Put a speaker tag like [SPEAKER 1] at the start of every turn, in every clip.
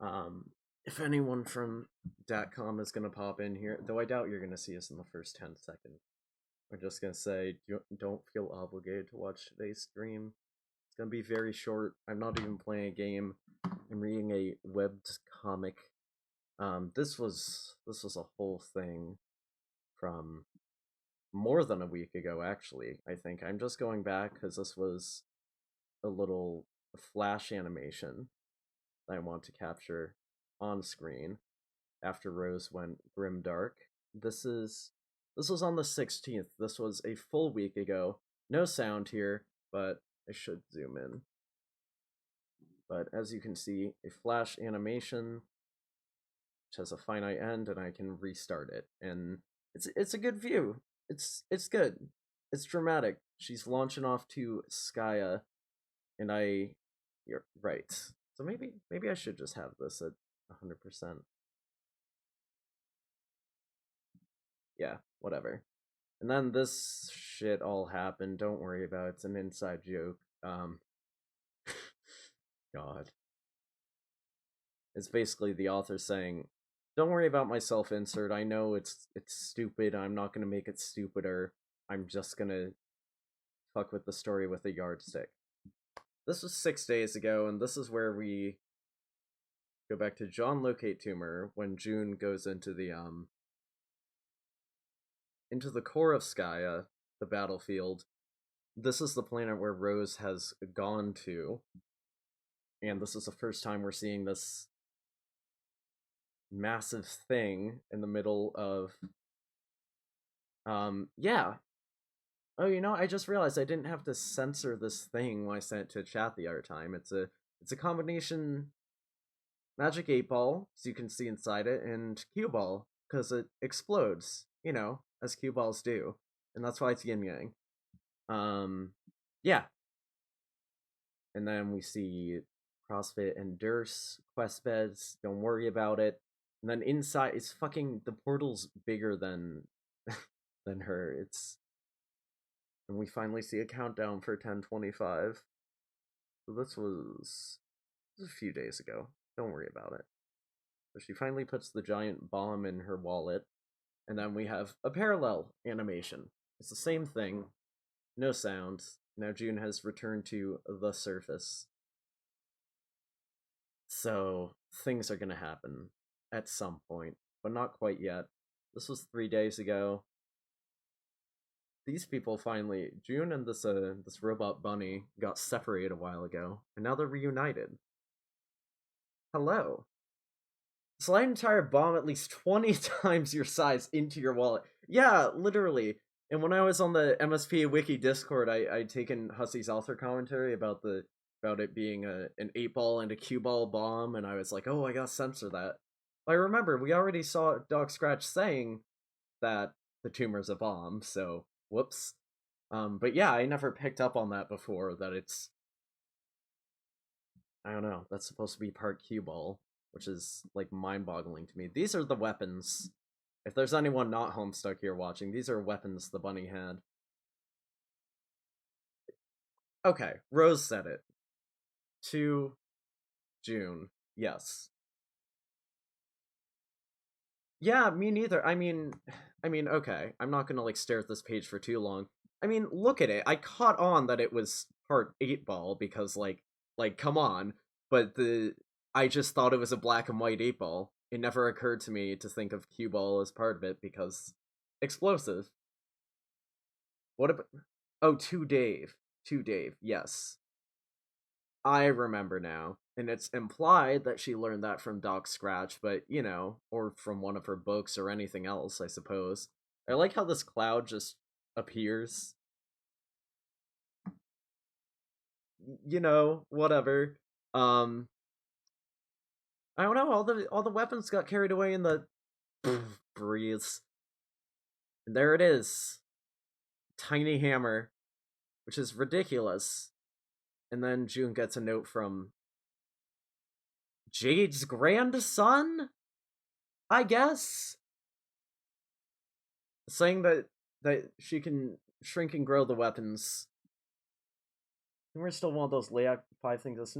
[SPEAKER 1] Um, if anyone from Datcom is gonna pop in here, though I doubt you're gonna see us in the first 10 seconds. We're just gonna say, don't feel obligated to watch today's stream. It's gonna be very short. I'm not even playing a game. I'm reading a webbed comic. This was a whole thing from more than a week ago, actually. I think I'm just going back because this was a little flash animation that I want to capture on screen after Rose went grimdark. This is this was on the 16th. This was a full week ago. No sound here, but I should zoom in. But as you can see, a flash animation which has a finite end, and I can restart it, and it's a good view. It's good. It's dramatic. She's launching off to Skya, and you're right. So maybe I should just have this at 100%. Yeah, whatever. And then this shit all happened. Don't worry about it. It's an inside joke. God. It's basically the author saying, "Don't worry about my self-insert. I know it's stupid. I'm not gonna make it stupider. I'm just gonna fuck with the story with a yardstick." This was 6 days ago, and this is where we go back to John Locate Tumor when June goes into the core of Skya, the battlefield. This is the planet where Rose has gone to, and this is the first time we're seeing this massive thing in the middle of yeah. Oh, I just realized I didn't have to censor this thing when I sent it to chat the other time. It's a combination magic 8 ball, as you can see inside it, and cue ball, because it explodes, as cue balls do. And that's why it's yin yang. Yeah. And then we see CrossFit and Durst quest beds. Don't worry about it. And then inside, it's fucking the portal's bigger than than her. And we finally see a countdown for 10:25. So this was a few days ago. Don't worry about it. So she finally puts the giant bomb in her wallet, and then we have a parallel animation. It's the same thing, no sound. Now June has returned to the surface. So things are gonna happen at some point, but not quite yet. This was 3 days ago. These people finally, June and this robot bunny got separated a while ago, and now they're reunited. Hello. Slide an entire bomb at least 20 times your size into your wallet. Yeah, literally. And when I was on the MSP Wiki Discord, I'd taken Hussy's author commentary about it being an 8 ball and a cue ball bomb, and I was like, oh, I gotta censor that. I remember we already saw Dog Scratch saying that the tumor's a bomb, so whoops. But yeah, I never picked up on that before, that it's, I don't know, that's supposed to be part cue ball, which is like mind-boggling to me. These are the weapons. If there's anyone not Homestuck here watching, these are weapons the bunny had. Okay, Rose said it. To June. Yes. Yeah, me neither. Okay, I'm not gonna like stare at this page for too long. I mean, look at it. I caught on that it was part 8 ball because like come on, but the I just thought it was a black and white 8 ball. It never occurred to me to think of cue ball as part of it because explosive. What about Oh, to Dave. To Dave. Yes. I remember now. And it's implied that she learned that from Doc Scratch, but or from one of her books or anything else, I suppose. I like how this cloud just appears. Whatever. Um I don't know, all the weapons got carried away in the breeze. And there it is. Tiny hammer, which is ridiculous. And then June gets a note from Jade's grandson, I guess, saying that she can shrink and grow the weapons. Humor is still one of those layout 5 things that's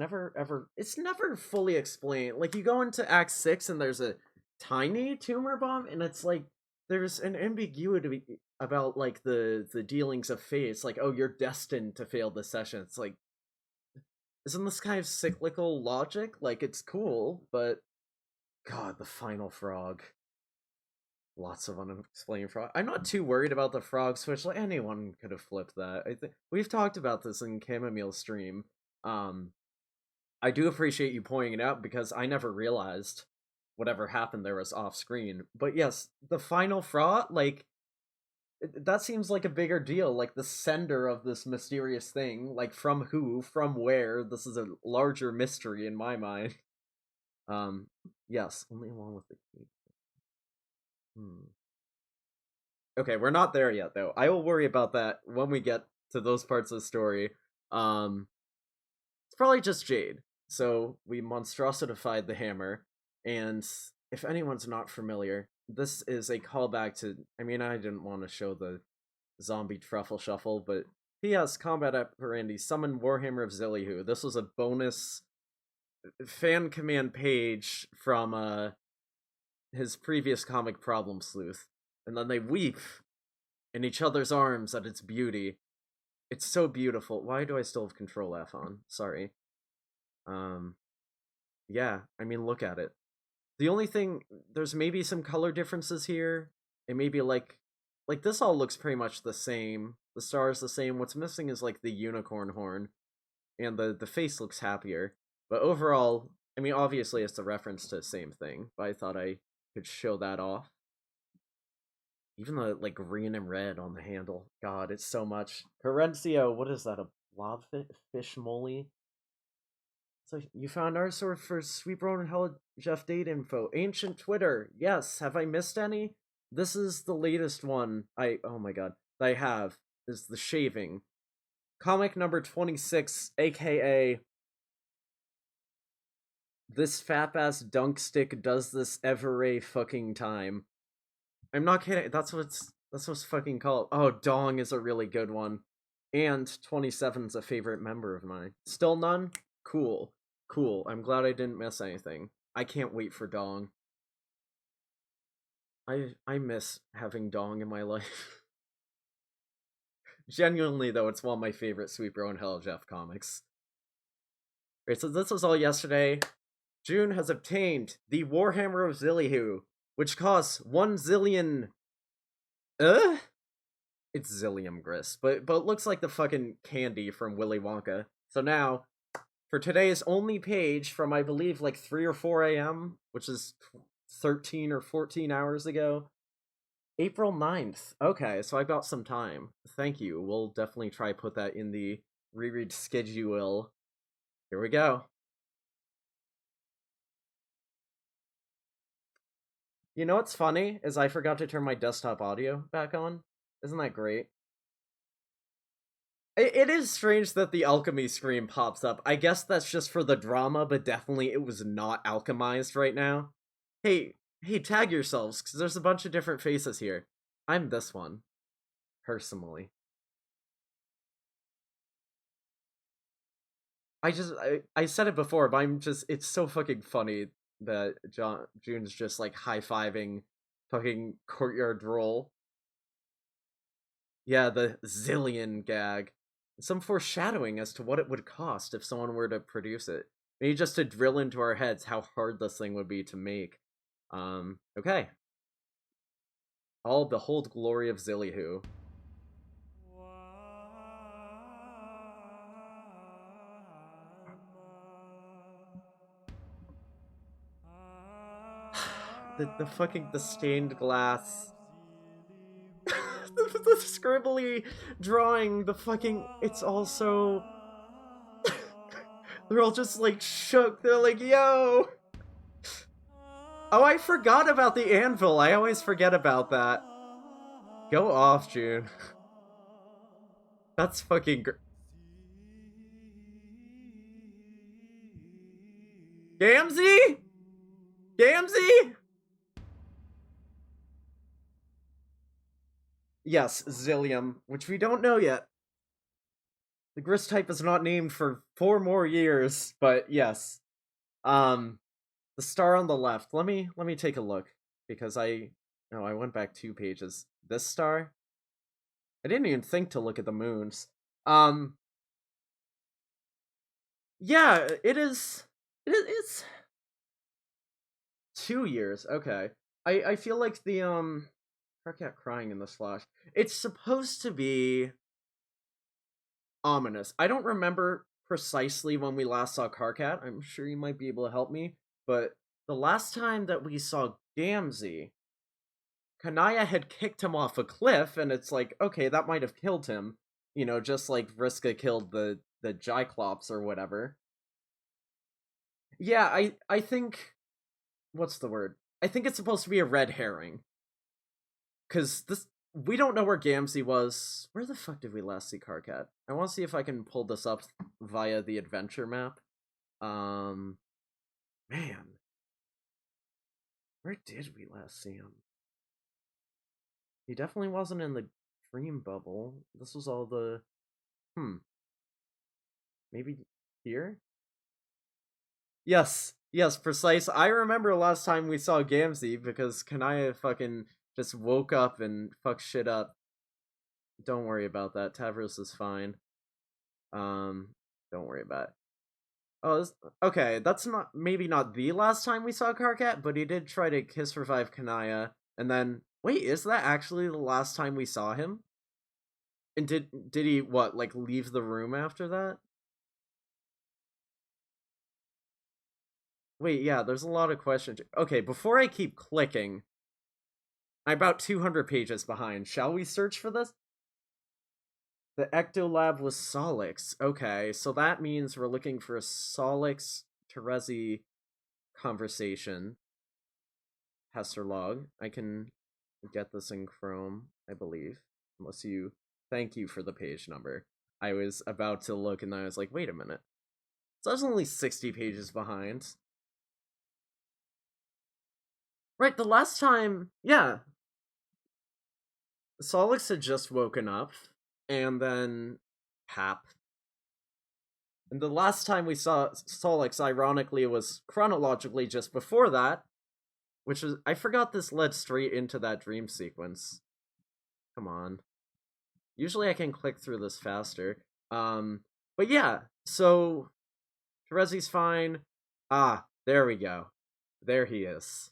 [SPEAKER 1] it's never fully explained. Like, you go into Act 6 and there's a tiny tumor bomb, and it's like, there's an ambiguity about, like, the dealings of fate. It's like, oh, you're destined to fail this session. It's like, isn't this kind of cyclical logic? Like, it's cool, but God, the final frog. Lots of unexplained frog. I'm not too worried about the frog switch. Like, anyone could have flipped that. I think we've talked about this in Chamomile's stream. Um, I do appreciate you pointing it out because I never realized whatever happened there was off screen. But yes, the final frog, like, that seems like a bigger deal. Like, the sender of this mysterious thing, like, from who, from where. This is a larger mystery in my mind. Yes, only along with the key. Okay, we're not there yet though. I will worry about that when we get to those parts of the story. Um it's probably just Jade. So we monstrosified the hammer, and if anyone's not familiar, this is a callback to, I mean, I didn't want to show the zombie truffle shuffle, but P.S. Combat Operandi Summon Warhammer of Zillyhoo. This was a bonus fan command page from his previous comic Problem Sleuth. And then they weep in each other's arms at its beauty. It's so beautiful. Why do I still have Control F on? Sorry. Um, yeah, I mean, look at it. The only thing, there's maybe some color differences here. It may be like this all looks pretty much the same. The star is the same. What's missing is like the unicorn horn, and the face looks happier. But overall, I mean, obviously it's a reference to the same thing. But I thought I could show that off. Even the like green and red on the handle. God, it's so much. Perencio, what is that? A blobfish molly? So you found our source for Sweet Bro and Hell Jeff date info. Ancient Twitter. Yes. Have I missed any? This is the latest one. Oh my god. That I have is the shaving. Comic number 26, aka this fat ass dunk stick does this every fucking time. I'm not kidding. That's what's fucking called. Oh, Dong is a really good one. And 27's a favorite member of mine. Still none? Cool. Cool. I'm glad I didn't miss anything. I can't wait for Dong. I miss having Dong in my life. Genuinely though, it's one of my favorite Sweet Bro and Hell Jeff comics. Right, so this was all yesterday. June has obtained the Warhammer of Zillyhoo, which costs 1 zillion. It's Zillium Gris, but it looks like the fucking candy from Willy Wonka. So now, for today's only page from I believe like 3 or 4 a.m., which is 13 or 14 hours ago, April 9th. Okay, so I got some time. Thank you. We'll definitely try put that in the reread schedule. Here we go. You know what's funny is I forgot to turn my desktop audio back on. Isn't that great? It is strange that the alchemy screen pops up. I guess that's just for the drama, but definitely it was not alchemized right now. Hey, tag yourselves, because there's a bunch of different faces here. I'm this one, personally. I said it before, but it's so fucking funny that June's just like high-fiving fucking courtyard roll. Yeah, the zillion gag. Some foreshadowing as to what it would cost if someone were to produce it. Maybe just to drill into our heads how hard this thing would be to make. Okay. All behold glory of Zillyhoo. The fucking the stained glass. The scribbly drawing, the fucking it's all so they're all just like shook. They're like, yo. Oh, I forgot about the anvil. I always forget about that. Go off, June. That's fucking Gamzee? Gamzee? Yes, Zillium, which we don't know yet. The Grist type is not named for 4 more years, but yes. Um, the star on the left. Let me take a look because I went back 2 pages. This star. I didn't even think to look at the moons. Um, yeah, it is. It's 2 years. Okay. I feel like the Carcat crying in the slash. It's supposed to be ominous. I don't remember precisely when we last saw Carcat. I'm sure you might be able to help me, but the last time that we saw Gamzee, Kanaya had kicked him off a cliff, and it's like, okay, that might have killed him. Just like Vriska killed the Gyclops or whatever. Yeah, I think what's the word? I think it's supposed to be a red herring. Cause this we don't know where Gamzee was. Where the fuck did we last see Carcat? I want to see if I can pull this up via the adventure map. Um, man, where did we last see him? He definitely wasn't in the dream bubble. This was all the maybe here. Yes, precise. I remember last time we saw Gamzee because Kanaya fucking just woke up and fucked shit up. Don't worry about that. Tavros is fine. Um, don't worry about it. Oh, okay. That's maybe not the last time we saw Karkat, but he did try to kiss revive Kanaya, and then wait, is that actually the last time we saw him? And did he what like leave the room after that? Wait, yeah. There's a lot of questions. Okay, before I keep clicking, I'm about 200 pages behind. Shall we search for this? The Ectolab was Solix. Okay, so that means we're looking for a Solix Terezi conversation. Hester log. I can get this in Chrome, I believe. Unless you. Thank you for the page number. I was about to look and I was like, wait a minute. So I was only 60 pages behind. Right, the last time. Yeah. Solix had just woken up, and then Pap. And the last time we saw Solix, ironically, was chronologically just before that, which was I forgot this led straight into that dream sequence. Come on. Usually I can click through this faster. But yeah, so Terezi's fine. Ah, there we go. There he is.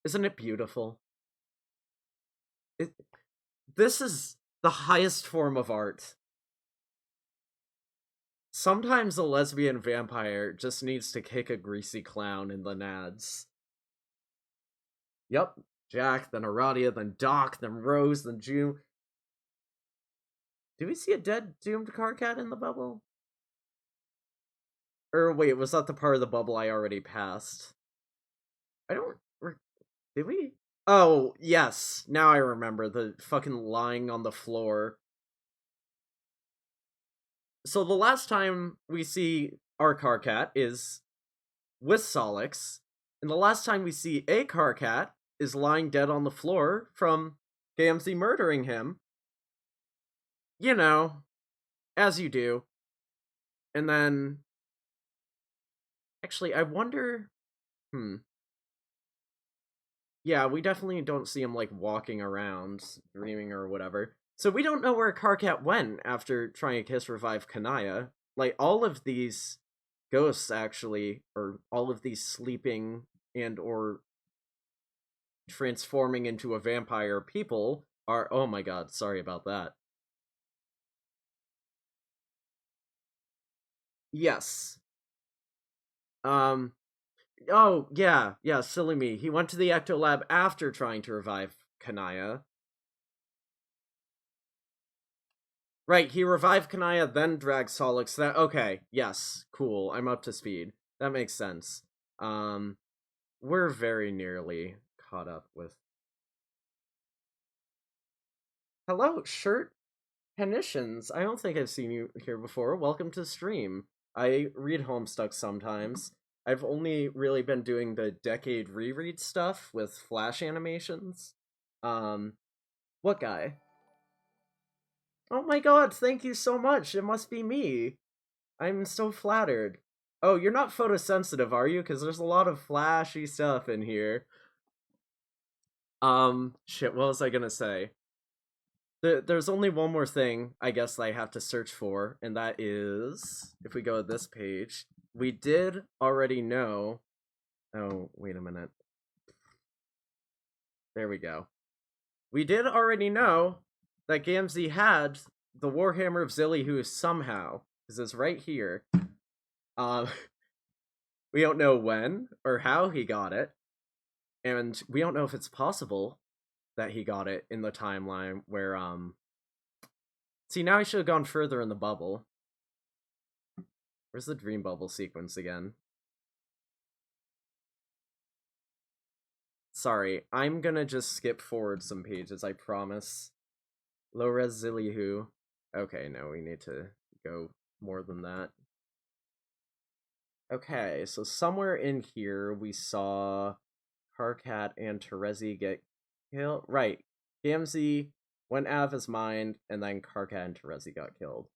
[SPEAKER 1] Isn't it beautiful? It, this is the highest form of art. Sometimes a lesbian vampire just needs to kick a greasy clown in the nads. Yep, Jack, then Aradia, then Doc, then Rose, then June. Do we see a dead doomed Karkat in the bubble? Or wait, was that the part of the bubble I already passed? I don't. Did we? Oh, yes. Now I remember the fucking lying on the floor. So the last time we see our Karkat is with Solix, and the last time we see a Karkat is lying dead on the floor from Gamzee murdering him. You know, as you do. And then actually I wonder yeah, we definitely don't see him like walking around, dreaming or whatever. So we don't know where Karkat went after trying to kiss revive Kanaya. Like all of these ghosts actually, or all of these sleeping and or transforming into a vampire people are oh my god, sorry about that. Yes. Um oh yeah, silly me. He went to the Ecto Lab after trying to revive Kanaya. Right, he revived Kanaya, then dragged Solix. That okay, yes, cool. I'm up to speed. That makes sense. Um, we're very nearly caught up with. Hello, shirt Penitions. I don't think I've seen you here before. Welcome to stream. I read Homestuck sometimes. I've only really been doing the decade reread stuff with flash animations. What guy? Oh my god, thank you so much. It must be me. I'm so flattered. Oh, you're not photosensitive, are you? Because there's a lot of flashy stuff in here. Shit, what was I gonna say? There's only one more thing, I guess, that I have to search for, and that is, if we go to this page, we did already know. Oh, wait a minute. There we go. We did already know that Gamzee had the Warhammer of Zillyhoo somehow, because it's right here. Um, we don't know when or how he got it, and we don't know if it's possible that he got it in the timeline where see, now I should have gone further in the bubble. Where's the dream bubble sequence again? Sorry, I'm gonna just skip forward some pages, I promise. Low res Zillyhoo. Okay, no, we need to go more than that. Okay, so somewhere in here we saw Karkat and Terezi get killed. Right, Gamzee went out of his mind, and then Karkat and Terezi got killed.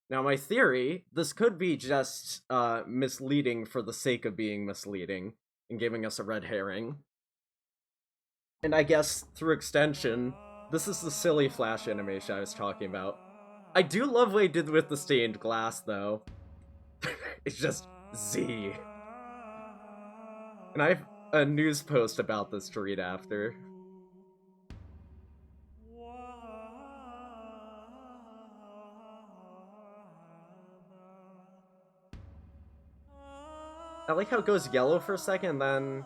[SPEAKER 1] Now, my theory, this could be just misleading for the sake of being misleading and giving us a red herring. And I guess, through extension, this is the silly flash animation I was talking about. I do love what he did with the stained glass, though. It's just Z. And I have a news post about this to read after. I like how it goes yellow for a second, then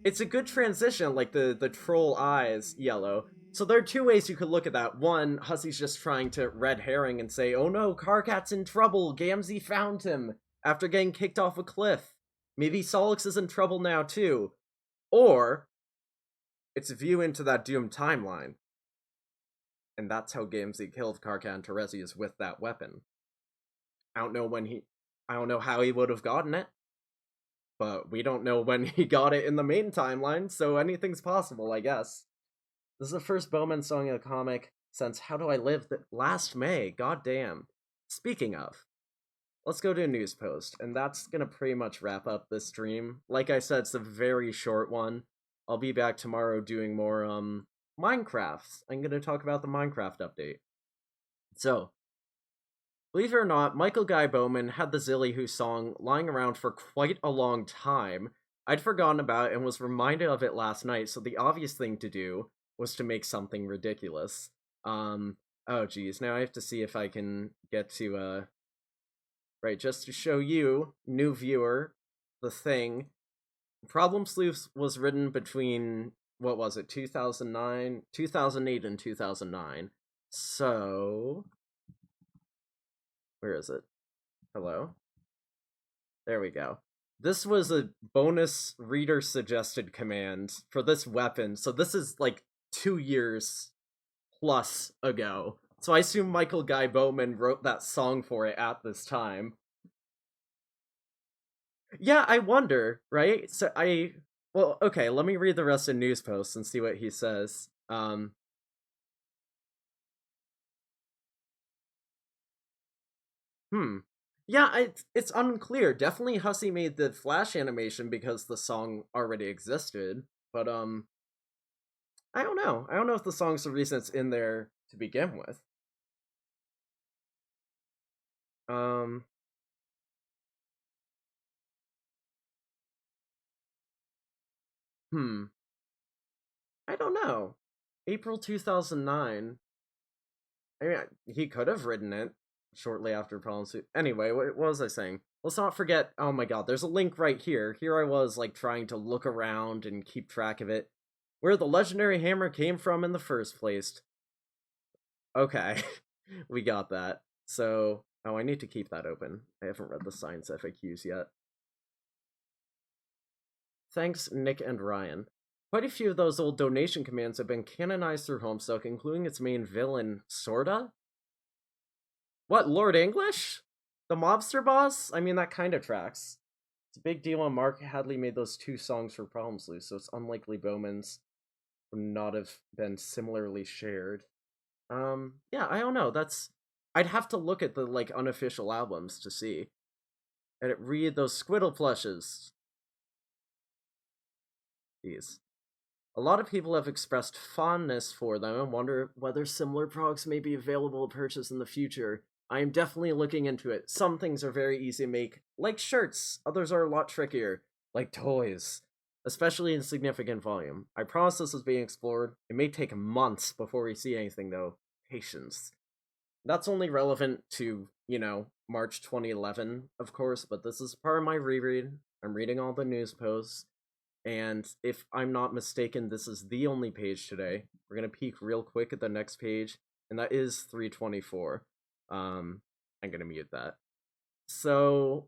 [SPEAKER 1] it's a good transition, like the troll eyes yellow. So there are two ways you could look at that. One, Hussey's just trying to red herring and say, "Oh no, Karkat's in trouble. Gamzee found him after getting kicked off a cliff. Maybe Solix is in trouble now too." Or it's a view into that doomed timeline, and that's how Gamzee killed Karkat and Terezi, with that weapon. I don't know when he, I don't know how he would have gotten it, but we don't know when he got it in the main timeline, so anything's possible, I guess. This is the first Bowman song in a comic since How Do I Live that last May. God damn. Speaking of, let's go to a news post, and that's gonna pretty much wrap up this stream. Like I said, it's a very short one. I'll be back tomorrow doing more Minecraft. I'm gonna talk about the Minecraft update. So, believe it or not, Michael Guy Bowman had the Zillyhoo song lying around for quite a long time. I'd forgotten about it and was reminded of it last night, so the obvious thing to do was to make something ridiculous. Oh geez, now I have to see if I can get to, right, just to show you, new viewer, the thing. Problem Sleuth was written between, what was it, 2009, 2008 and 2009. So, where is it? Hello? There we go. This was a bonus reader suggested command for this weapon, so this is like 2 years plus ago. So I assume Michael Guy Bowman wrote that song for it at this time. Yeah, I wonder, right? Well, okay, let me read the rest of news posts and see what he says. Hmm. Yeah, it's unclear. Definitely Hussey made the Flash animation because the song already existed, but I don't know. I don't know if the song's the reason it's in there to begin with. Um, hmm. I don't know. April 2009. I mean, he could have written it shortly after Problem Suit. Anyway, what was I saying? Let's not forget. Oh my god, there's a link right here. Here I was, like, trying to look around and keep track of it. Where the legendary hammer came from in the first place. Okay, we got that. So, oh, I need to keep that open. I haven't read the science FAQs yet. Thanks, Nick and Ryan. Quite a few of those old donation commands have been canonized through Homestuck, including its main villain, Sorta? What, Lord English? The mobster boss? I mean, that kind of tracks. It's a big deal, and Mark Hadley made those 2 songs for Problem Sleuth, so it's unlikely Bowman's would not have been similarly shared. Yeah, I don't know. I'd have to look at the like unofficial albums to see. And read those Squiddle plushes. These. A lot of people have expressed fondness for them and wonder whether similar products may be available to purchase in the future. I am definitely looking into it. Some things are very easy to make, like shirts. Others are a lot trickier, like toys, especially in significant volume. I promise this is being explored. It may take months before we see anything, though. Patience. That's only relevant to, March 2011, of course, but this is part of my reread. I'm reading all the news posts, and if I'm not mistaken, this is the only page today. We're going to peek real quick at the next page, and that is 324. I'm going to mute that. So,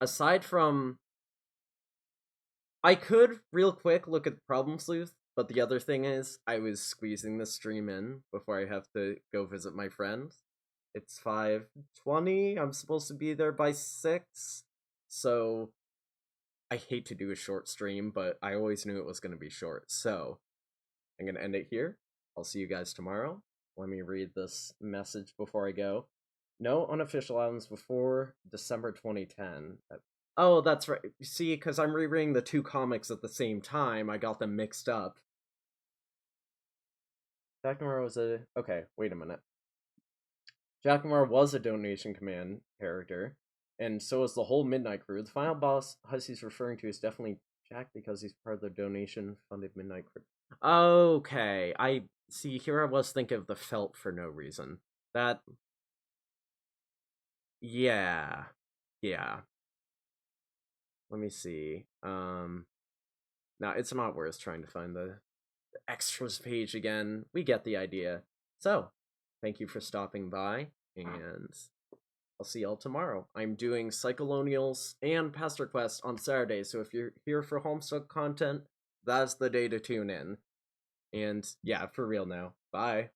[SPEAKER 1] aside from... I could, real quick, look at Problem Sleuth, but the other thing is, I was squeezing the stream in before I have to go visit my friend. It's 5:20, I'm supposed to be there by 6, so I hate to do a short stream, but I always knew it was going to be short, so I'm going to end it here. I'll see you guys tomorrow. Let me read this message before I go. No unofficial albums before December 2010. Oh, that's right. See, because I'm rereading the 2 comics at the same time, I got them mixed up. Jack Noir was a... Okay, wait a minute. Jack Noir was a Donation Command character, and so is the whole Midnight Crew. The final boss Hussy's referring to is definitely Jack because he's part of the donation-funded Midnight Crew. Okay, I see. Here I was thinking of the felt for no reason. That... Yeah. Let me see. Now, it's not worth trying to find the extras page again. We get the idea. So, thank you for stopping by, and I'll see y'all tomorrow. I'm doing Cyclonials and Pastor Quest on Saturday, so if you're here for Homestuck content, that's the day to tune in. And yeah, for real now. Bye.